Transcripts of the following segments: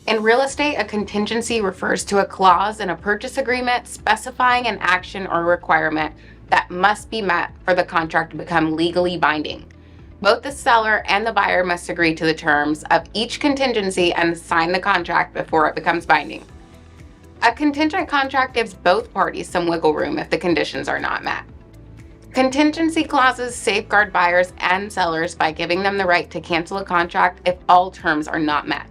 In real estate, a contingency refers to a clause in a purchase agreement specifying an action or requirement that must be met for the contract to become legally binding. Both the seller and the buyer must agree to the terms of each contingency and sign the contract before it becomes binding. A contingent contract gives both parties some wiggle room if the conditions are not met. Contingency clauses safeguard buyers and sellers by giving them the right to cancel a contract if all terms are not met.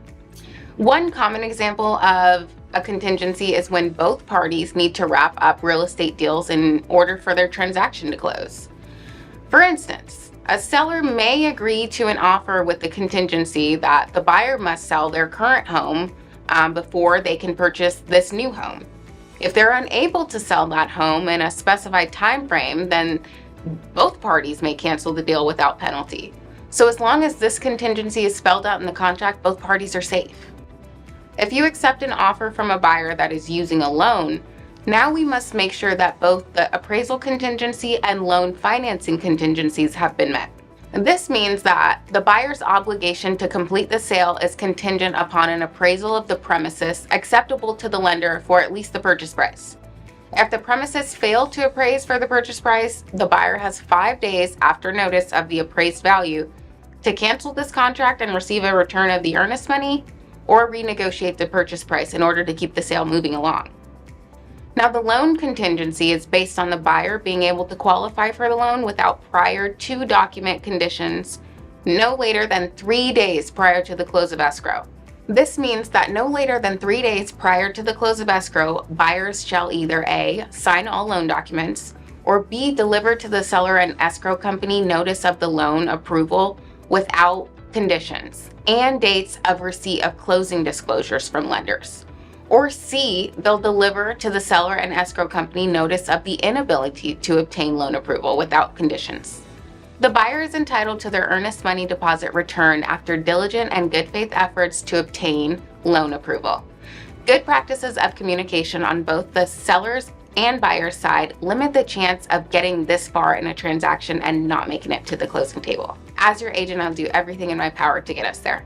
One common example of a contingency is when both parties need to wrap up real estate deals in order for their transaction to close. For instance, a seller may agree to an offer with the contingency that the buyer must sell their current home before they can purchase this new home. If they're unable to sell that home in a specified time frame, then both parties may cancel the deal without penalty. So as long as this contingency is spelled out in the contract, both parties are safe. If you accept an offer from a buyer that is using a loan, now we must make sure that both the appraisal contingency and loan financing contingencies have been met. And this means that the buyer's obligation to complete the sale is contingent upon an appraisal of the premises acceptable to the lender for at least the purchase price. If the premises fail to appraise for the purchase price, the buyer has 5 days after notice of the appraised value to cancel this contract and receive a return of the earnest money or renegotiate the purchase price in order to keep the sale moving along. Now, the loan contingency is based on the buyer being able to qualify for the loan without prior to document conditions no later than 3 days prior to the close of escrow. This means that no later than 3 days prior to the close of escrow, buyers shall either A, sign all loan documents, or B, deliver to the seller and escrow company notice of the loan approval without conditions and dates of receipt of closing disclosures from lenders. Or C, they'll deliver to the seller and escrow company notice of the inability to obtain loan approval without conditions. The buyer is entitled to their earnest money deposit return after diligent and good faith efforts to obtain loan approval. Good practices of communication on both the seller's and buyer's side limit the chance of getting this far in a transaction and not making it to the closing table. As your agent, I'll do everything in my power to get us there.